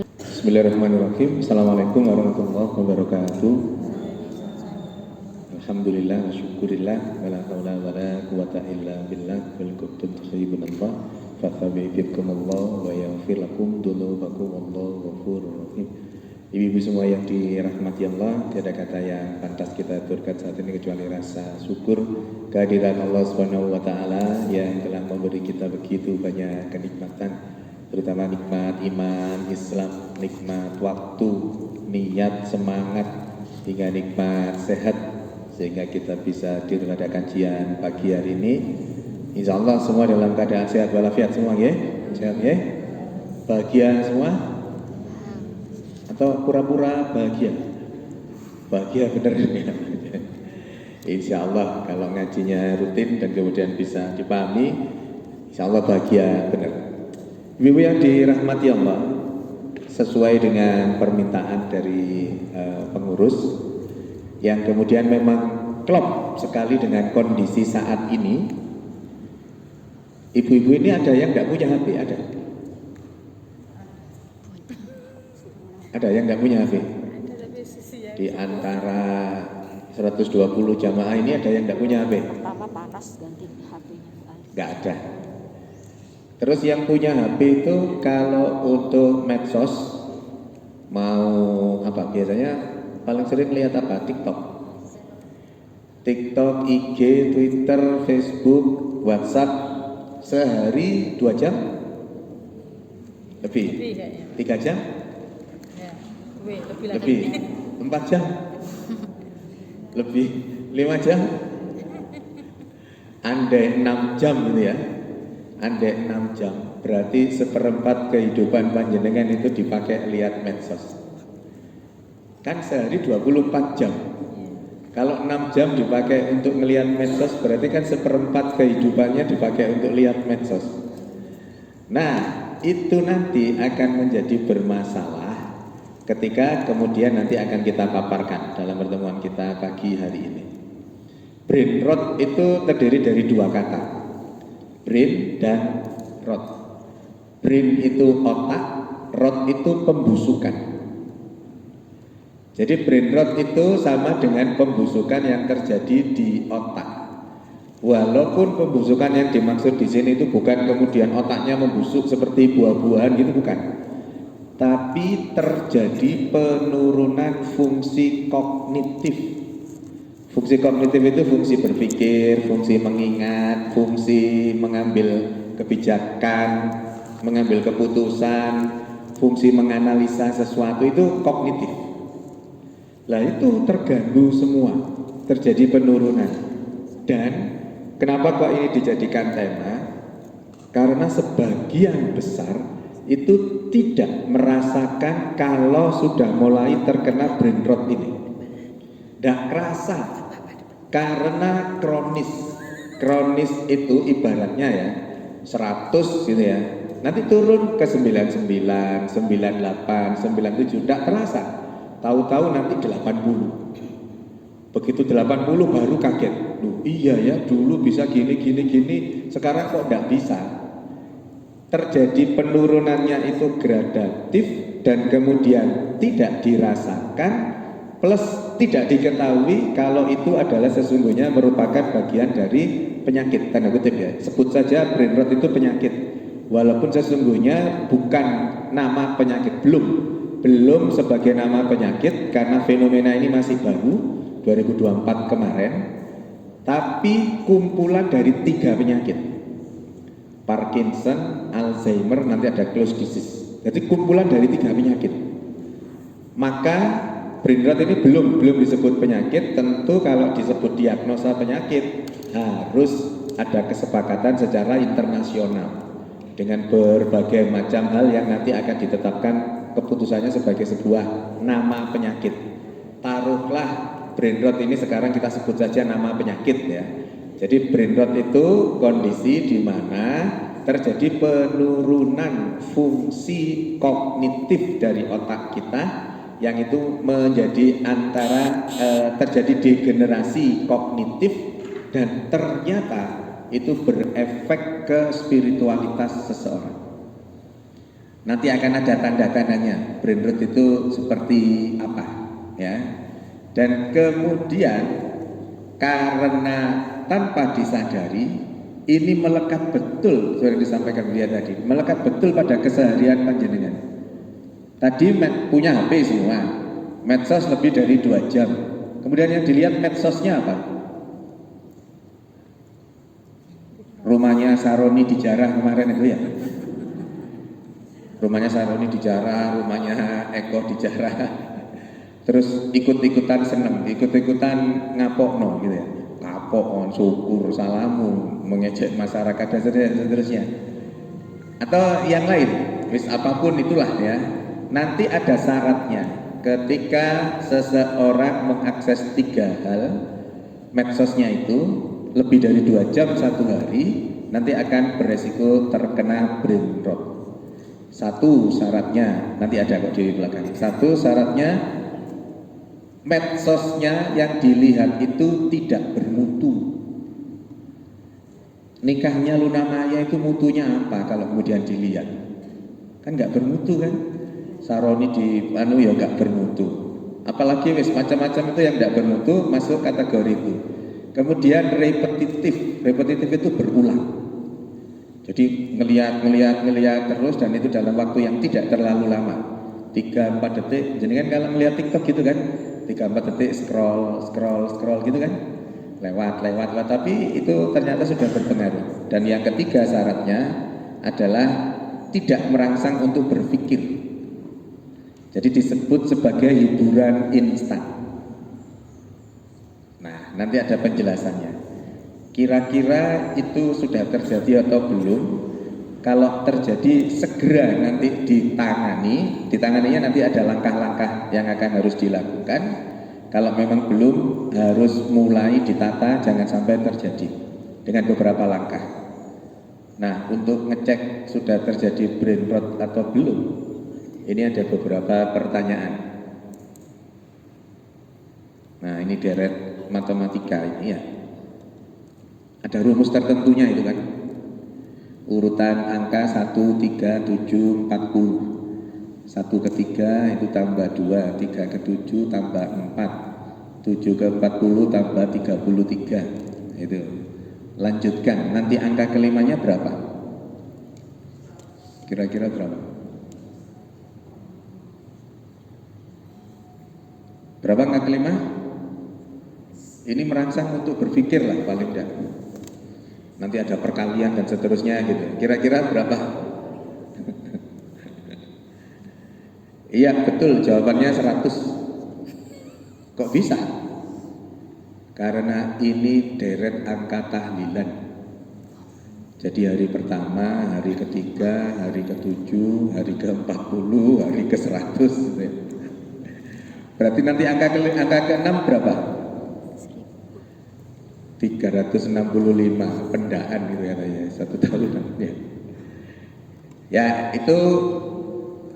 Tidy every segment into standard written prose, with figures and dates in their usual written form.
Bismillahirrahmanirrahim. Assalamualaikum warahmatullahi wabarakatuh. Alhamdulillah wa syukurillah wa la hawla wa la quwata illa billah wal kuntum tuhibbun Allah fathabibikumullah wa yaghfir lakum dzunubakum wallahu ghafurur rahim. Ibu-ibu semua yang dirahmati Allah, tiada kata yang pantas kita aturkan saat ini kecuali rasa syukur kehadiran Allah Subhanahu wa taala yang telah memberi kita begitu banyak kenikmatan, terutama nikmat iman, Islam, nikmat waktu, niat, semangat, hingga nikmat sehat, sehingga kita bisa hadir pada kajian pagi hari ini. Insya Allah semua dalam keadaan sehat walafiat semua ya, sehat ya, bahagia semua, atau pura-pura bahagia, bahagia bener ya. Insya Allah kalau ngajinya rutin dan kemudian bisa dipahami, insya Allah bahagia bener. Ibu yang dirahmati Allah, sesuai dengan permintaan dari pengurus yang kemudian memang klop sekali dengan kondisi saat ini, ibu-ibu ini ada yang nggak punya HP, ada yang nggak punya HP. Di antara 120 jamaah ini ada yang nggak punya HP? Pertama panas ganti HP-nya. Nggak ada. Terus yang punya HP itu kalau untuk medsos mau apa? Biasanya paling sering lihat apa? TikTok, IG, Twitter, Facebook, WhatsApp, sehari 2 jam? Lebih? 3 jam? Ya, lebih? 4 jam? Lebih? 5 jam? Andai 6 jam gitu ya. Andai 6 jam, berarti seperempat kehidupan panjenengan itu dipakai lihat medsos. Kan sehari 24 jam. Kalau 6 jam dipakai untuk melihat medsos, berarti kan seperempat kehidupannya dipakai untuk lihat medsos. Nah, itu nanti akan menjadi bermasalah ketika kemudian nanti akan kita paparkan dalam pertemuan kita pagi hari ini. Brain rot itu terdiri dari 2 kata, brain dan rot. Brain itu otak, rot itu pembusukan. Jadi brain rot itu sama dengan pembusukan yang terjadi di otak. Walaupun pembusukan yang dimaksud di sini itu bukan kemudian otaknya membusuk seperti buah-buahan gitu, bukan. Tapi terjadi penurunan fungsi kognitif. Fungsi kognitif itu fungsi berpikir, fungsi mengingat, fungsi mengambil kebijakan, mengambil keputusan, fungsi menganalisa sesuatu, itu kognitif. Lah itu terganggu semua, terjadi penurunan. Dan kenapa kok ini dijadikan tema? Karena sebagian besar itu tidak merasakan kalau sudah mulai terkena brain rot ini. Tidak kerasa, karena kronis. Kronis itu ibaratnya ya 100 gitu ya, nanti turun ke 99, 98, 97, tidak terasa. Tahu-tahu nanti 80. Begitu 80 baru kaget. Duh, iya ya, dulu bisa gini, sekarang kok tidak bisa. Terjadi penurunannya itu gradatif dan kemudian tidak dirasakan, plus tidak diketahui kalau itu adalah sesungguhnya merupakan bagian dari penyakit, tanda kutip ya. Sebut saja brain rot itu penyakit, walaupun sesungguhnya bukan nama penyakit, belum sebagai nama penyakit karena fenomena ini masih baru 2024 kemarin. Tapi kumpulan dari 3 penyakit, Parkinson, Alzheimer, nanti ada close disease. Jadi kumpulan dari 3 penyakit. Maka brain rot ini belum disebut penyakit. Tentu kalau disebut diagnosa penyakit harus ada kesepakatan secara internasional dengan berbagai macam hal yang nanti akan ditetapkan keputusannya sebagai sebuah nama penyakit. Taruhlah brain rot ini sekarang kita sebut saja nama penyakit ya. Jadi brain rot itu kondisi di mana terjadi penurunan fungsi kognitif dari otak kita, yang itu menjadi antara terjadi degenerasi kognitif dan ternyata itu berefek ke spiritualitas seseorang. Nanti akan ada tanda-tandanya brain rot itu seperti apa, ya. Dan kemudian karena tanpa disadari ini melekat betul, seperti yang disampaikan dia tadi, melekat betul pada keseharian panjenengan. Tadi punya HP semua, medsos lebih dari 2 jam. Kemudian yang dilihat medsosnya apa? Rumahnya Saroni dijarah kemarin itu ya. Rumahnya Saroni dijarah, rumahnya Eko dijarah. Terus ikut-ikutan seneng, ikut-ikutan ngapokno gitu ya. Kapok, syukur, salamu, mengejek masyarakat dan seterusnya. Atau yang lain, wis apapun itulah ya. Nanti ada syaratnya. Ketika seseorang mengakses 3 hal medsosnya itu lebih dari 2 jam 1 hari, nanti akan beresiko terkena brain rot. 1 syaratnya, nanti ada kok di belakang. 1 syaratnya medsosnya yang dilihat itu tidak bermutu. Nikahnya Luna Maya itu mutunya apa kalau kemudian dilihat? Kan nggak bermutu kan? Saroni di anu ya nggak bermutu. Apalagi wis macam-macam itu yang nggak bermutu masuk kategori itu. Kemudian repetitif itu berulang. Jadi ngelihat terus dan itu dalam waktu yang tidak terlalu lama. 3-4 detik. Jadi kan kalau melihat TikTok gitu kan, 3-4 detik scroll gitu kan. Lewat, tapi itu ternyata sudah berpengaruh. Dan yang ketiga syaratnya adalah tidak merangsang untuk berpikir. Jadi disebut sebagai hiburan instan. Nah, nanti ada penjelasannya. Kira-kira itu sudah terjadi atau belum? Kalau terjadi segera nanti ditanganinya nanti ada langkah-langkah yang akan harus dilakukan. Kalau memang belum, harus mulai ditata jangan sampai terjadi dengan beberapa langkah. Nah, untuk ngecek sudah terjadi brain rot atau belum, ini ada beberapa pertanyaan. Nah, ini deret matematika ini ya. Ada rumus tertentunya itu kan. Urutan angka 1, 3, 7, 40. 1 ke 3 itu tambah 2, 3 ke 7 tambah 4, 7 ke 40 tambah 33. Itu. Lanjutkan, nanti angka kelimanya berapa? Kira-kira berapa? Berapa angka kelima? Ini merangsang untuk berpikir lah paling tidak. Nanti ada perkalian dan seterusnya gitu. Kira-kira berapa? Iya betul, jawabannya 100. Kok bisa? Karena ini deret angka tahlilan. Jadi hari pertama, hari ketiga, hari ke-7, hari ke-40, hari ke-100 gitu ya. Berarti nanti angka ke-6 berapa? 365 pendaan gitu katanya 1 tahun ya. Ya itu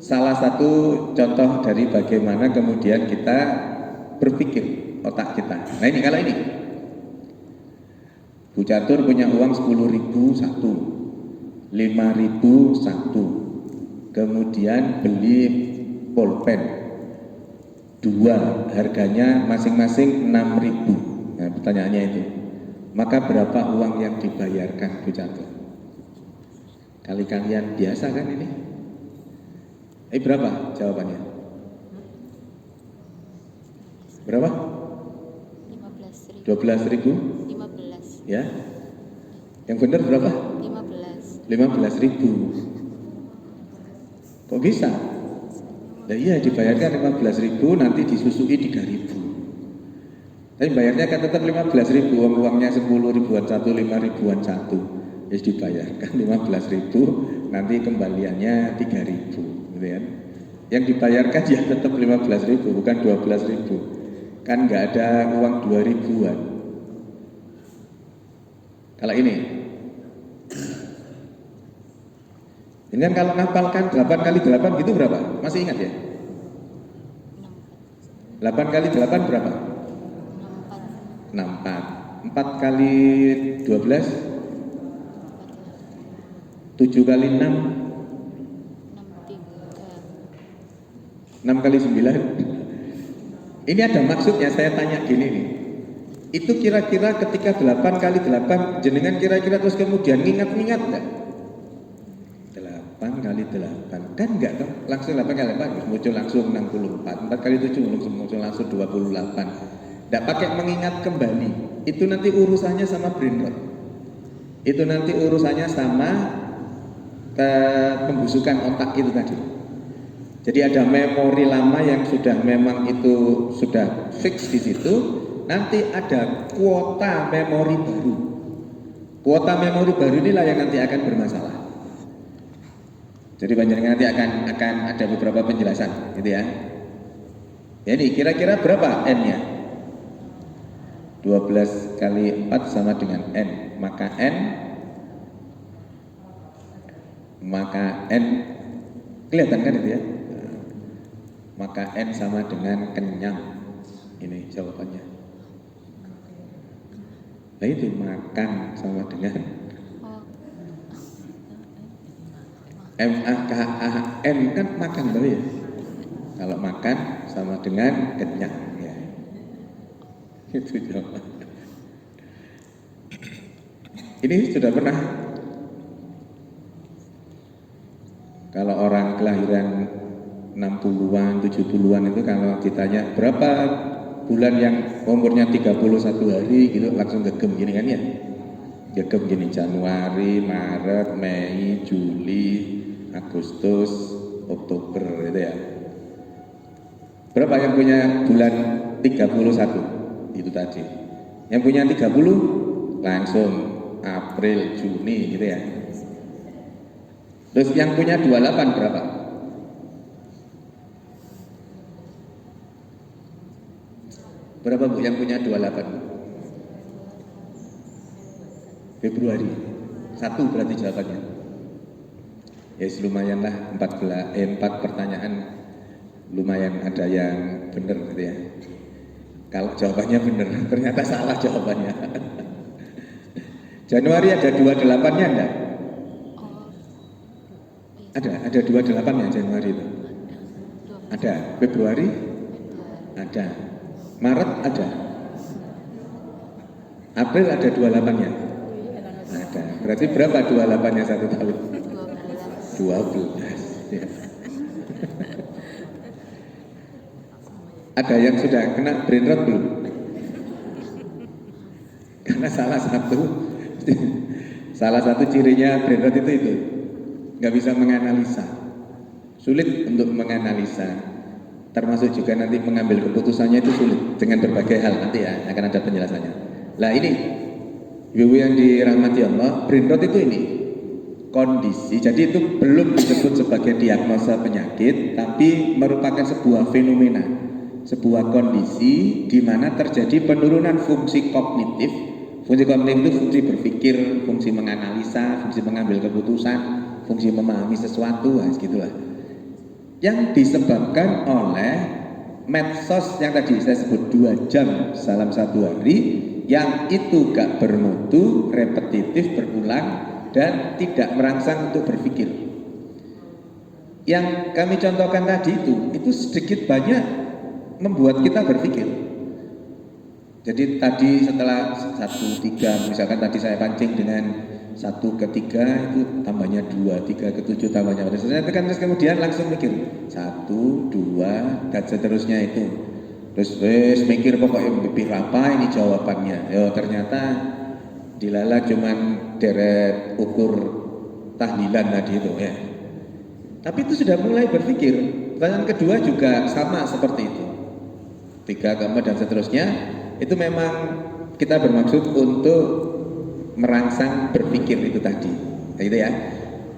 salah satu contoh dari bagaimana kemudian kita berpikir otak kita. Nah ini kalau ini Bu Catur punya uang 10.000 satu, 5.000 satu, kemudian beli pulpen 2, harganya masing-masing 6.000. Nah pertanyaannya itu, maka berapa uang yang dibayarkan Bu Catur? Kali-kalian biasa kan ini? Berapa jawabannya? Berapa? 12.000? 15. Ya. Yang benar berapa? 15. 15.000. Kok bisa? Nah iya dibayarkan 15.000 nanti disusui 3.000. Tapi bayarnya kan tetap 15.000, uangnya 10 ribuan satu, 5 ribuan satu. Ya dibayarkan 15.000, nanti kembaliannya 3.000, gitu kan? Yang dibayarkan ya tetap 15.000, bukan 12.000. Kan nggak ada uang 2.000-an. Kalau ini kan kalau ngapalkan 8 kali 8 gitu berapa? Masih ingat ya? 8 kali 8 berapa? 64. 4 kali 12? 7 kali 6? 6 kali 9. Ini ada maksudnya, saya tanya gini nih. Itu kira-kira ketika 8 kali 8, jenengan kira-kira terus kemudian ngingat-ngingat enggak? 8 kali 8, kan enggak kan? Langsung 8 kali 8, muncul langsung 64. 4 kali 7 muncul langsung 28. Enggak pakai mengingat kembali. Itu nanti urusannya sama brain rot. Itu nanti urusannya sama pembusukan otak itu tadi. Jadi ada memori lama yang sudah memang itu sudah fix di situ. Nanti ada kuota memori baru. Kuota memori baru inilah yang nanti akan bermasalah. Jadi panjenengan nanti akan ada beberapa penjelasan, gitu ya. Jadi kira-kira berapa n-nya? 12 kali 4 sama dengan n. Maka n kelihatan kan itu ya? Maka n sama dengan kenyang. Ini jawabannya. Nah itu makan sama dengan M-A-K-A-N kan makan tadi ya. Kalau makan sama dengan kenyang ya. Itu jawaban. Ini sudah pernah. Kalau orang kelahiran 60-an, 70-an itu kalau ditanya berapa bulan yang umurnya 31 hari gitu langsung gegem gini kan ya. Gegem gini Januari, Maret, Mei, Juli, Agustus, Oktober gitu ya. Berapa yang punya bulan 31? Itu tadi. Yang punya 30 langsung April, Juni gitu ya. Terus yang punya 28 berapa? Berapa Bu yang punya 28? Februari. 1 berarti jawabannya. Ya yes, lumayan lah 4 pertanyaan lumayan ada yang benar gitu ya. Kalau jawabannya benar, ternyata salah jawabannya. Januari ada 28-nya enggak? Ada 28-nya Januari itu. Ada. Februari? Ada. Maret ada. April ada 28-nya. Ada. Berarti berapa 28-nya 1 tahun? 12. Ya. Ada yang sudah kena brain rot belum? Karena salah satu cirinya brain rot itu nggak bisa menganalisa, sulit untuk menganalisa, termasuk juga nanti mengambil keputusannya itu sulit dengan berbagai hal, nanti ya akan ada penjelasannya. Nah ini ibu yang dirahmati Allah, brain rot itu ini kondisi, jadi itu belum disebut sebagai diagnosa penyakit, tapi merupakan sebuah fenomena, sebuah kondisi di mana terjadi penurunan fungsi kognitif. Fungsi kognitif itu fungsi berpikir, fungsi menganalisa, fungsi mengambil keputusan, fungsi memahami sesuatu, gitulah. Yang disebabkan oleh medsos yang tadi saya sebut 2 jam dalam 1 hari, yang itu gak bermutu, repetitif, berulang, dan tidak merangsang untuk berpikir. Yang kami contohkan tadi itu sedikit banyak membuat kita berpikir. Jadi tadi setelah 1, 3, misalkan tadi saya pancing dengan 1 ke 3 itu tambahnya 2, 3 ke 7 tambahnya. Terus kemudian langsung mikir 1, 2 dan seterusnya itu. Terus mikir pokoknya mikir apa ini jawabannya. Ya ternyata dilala cuman deret ukur tahlilan tadi itu ya. Tapi itu sudah mulai berpikir. Pertanyaan kedua juga sama seperti itu. 3, 4 dan seterusnya. Itu memang kita bermaksud untuk merangsang berpikir itu tadi, gitu ya.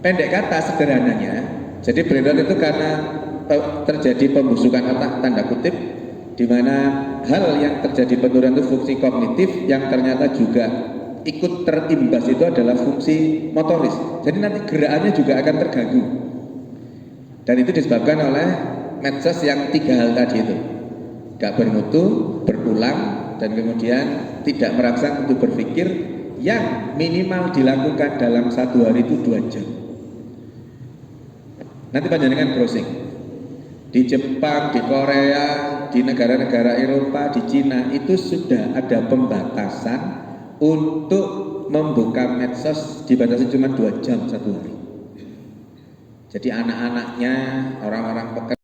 Pendek kata sederhananya, jadi brain rot itu karena terjadi pembusukan otak tanda kutip, di mana hal yang terjadi penurunan itu fungsi kognitif yang ternyata juga ikut terimbas itu adalah fungsi motoris. Jadi nanti gerakannya juga akan terganggu. Dan itu disebabkan oleh medsos yang 3 hal tadi itu, gak bermutu, berulang, dan kemudian tidak merangsang untuk berpikir, yang minimal dilakukan dalam 1 hari itu 2 jam. Nanti panjenengan browsing di Jepang, di Korea, di negara-negara Eropa, di Cina itu sudah ada pembatasan untuk membuka medsos, dibatasi cuma 2 jam satu hari. Jadi anak-anaknya, orang-orang pekerja